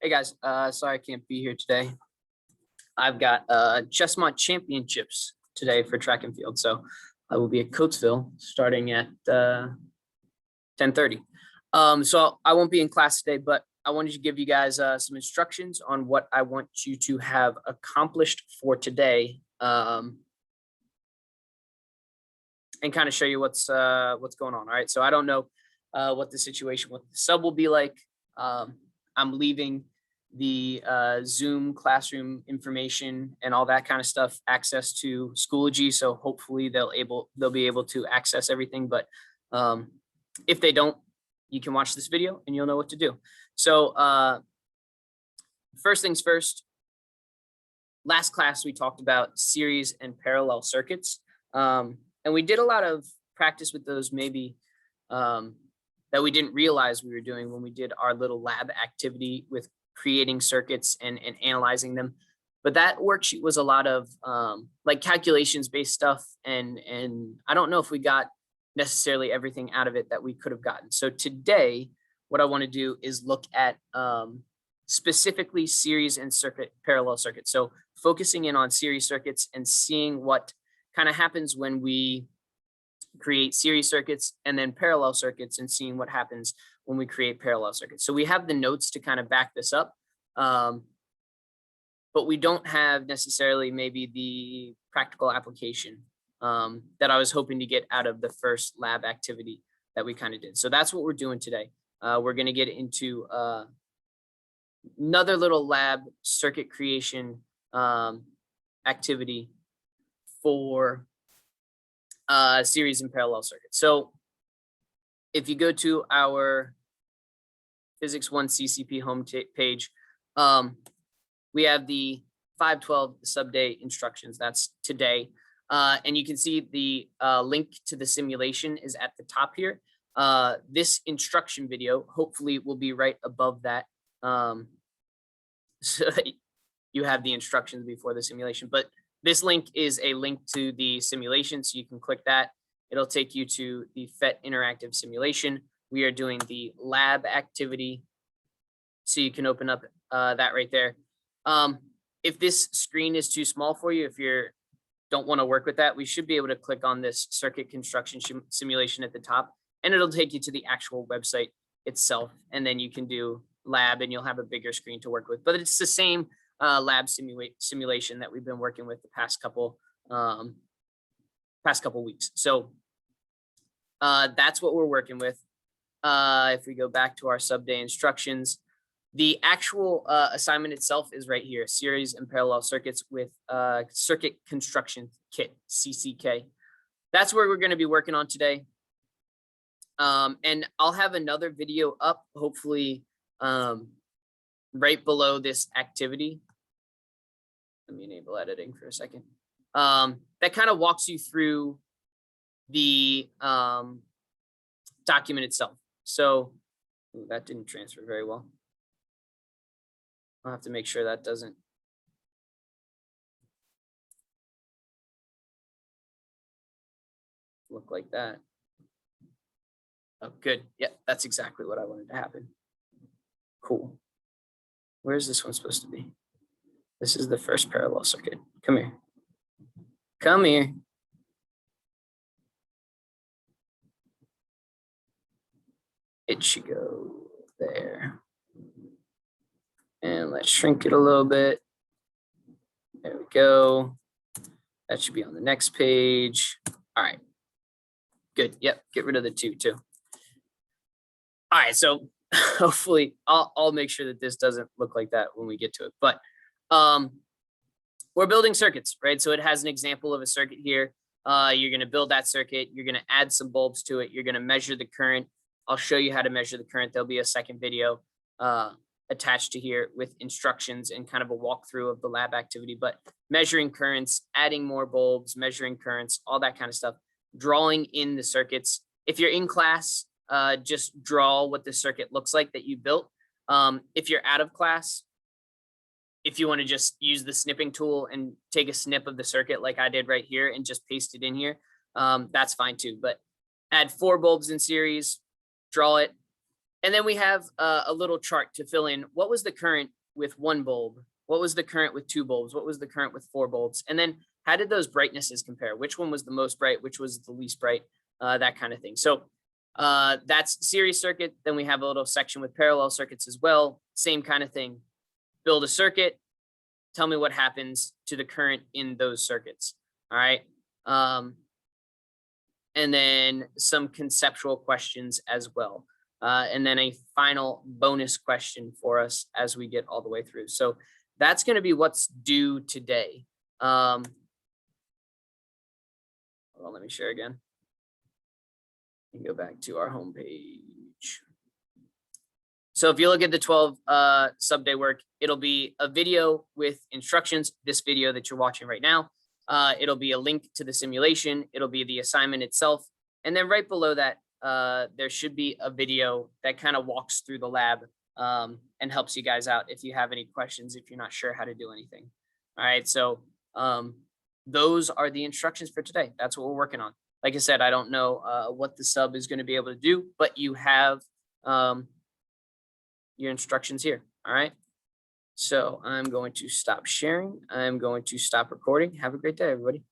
Hey guys, sorry I can't be here today. I've got Chestmont Championships today for track and field, so I will be at Coatesville starting at 10:30. So I won't be in class today, but I wanted to give you guys some instructions on what I want you to have accomplished for today, and kind of show you what's going on. All right, so I don't know what the situation with the sub will be like. I'm leaving the Zoom classroom information and all that kind of stuff access to Schoology, so hopefully they'll be able to access everything. But if they don't, you can watch this video and you'll know what to do. So first things first, last class we talked about series and parallel circuits, and we did a lot of practice with those maybe that we didn't realize we were doing when we did our little lab activity with creating circuits and analyzing them. But that worksheet was a lot of like calculations based stuff, and I don't know if we got necessarily everything out of it that we could have gotten. So today, what I want to do is look at specifically series and parallel circuits. So focusing in on series circuits and seeing what kind of happens when we create series circuits, and then parallel circuits and seeing what happens when we create parallel circuits. So we have the notes to kind of back this up, but we don't have necessarily maybe the practical application that I was hoping to get out of the first lab activity that we kind of did. So that's what we're doing today. We're going to get into another little lab circuit creation activity for series and parallel circuits. So if you go to our Physics 1 CCP home page, we have the 512 sub-day instructions. That's today. And you can see the link to the simulation is at the top here. This instruction video hopefully will be right above that, so that you have the instructions before the simulation. But this link is a link to the simulation, so you can click that. It'll take you to the PhET interactive simulation. We are doing the lab activity, so you can open up that right there. If this screen is too small for you, if you don't want to work with that, we should be able to click on this circuit construction simulation at the top, and it'll take you to the actual website itself, and then you can do lab and you'll have a bigger screen to work with. But it's the same lab simulation that we've been working with the past couple weeks. So that's what we're working with. If we go back to our sub-day instructions, the actual assignment itself is right here: series and parallel circuits with circuit construction kit, CCK. That's where we're going to be working on today. And I'll have another video up, hopefully right below this activity. Let me enable editing for a second. That kind of walks you through the document itself. So that didn't transfer very well. I'll have to make sure that doesn't. Look like that. Oh, good. Yeah, that's exactly what I wanted to happen. Cool. Where's this one supposed to be? This is the first parallel circuit. Come here. Come here. It should go there. And let's shrink it a little bit. There we go. That should be on the next page. All right. Good. Yep. Get rid of the 2 too. All right. So hopefully I'll make sure that this doesn't look like that when we get to it. But we're building circuits, right? So it has an example of a circuit here. You're going to build that circuit. You're going to add some bulbs to it. You're going to measure the current. I'll show you how to measure the current. There'll be a second video attached to here with instructions and kind of a walkthrough of the lab activity. But measuring currents, adding more bulbs, measuring currents, all that kind of stuff, drawing in the circuits. If you're in class, just draw what the circuit looks like that you built. If you're out of class, if you want to just use the snipping tool and take a snip of the circuit like I did right here and just paste it in here, that's fine too. But add 4 bulbs in series, draw it, And then we have a little chart to fill in what was the current with one bulb, what was the current with two bulbs, what was the current with four bulbs, and then how did those brightnesses compare? Which one was the most bright, which was the least bright, that kind of thing. So that's series circuit. Then we have a little section with parallel circuits as well. Same kind of thing. Build a circuit. Tell me what happens to the current in those circuits. All right. And then some conceptual questions as well. And then a final bonus question for us as we get all the way through. So that's going to be what's due today. Hold on, let me share again. And go back to our homepage. So if you look at the 12 sub-day work, it'll be a video with instructions, this video that you're watching right now. It'll be a link to the simulation. It'll be the assignment itself. And then right below that, there should be a video that kind of walks through the lab and helps you guys out if you have any questions, if you're not sure how to do anything. All right, so those are the instructions for today. That's what we're working on. Like I said, I don't know what the sub is going to be able to do, but you have your instructions here. All right. So I'm going to stop sharing. I'm going to stop recording. Have a great day, everybody.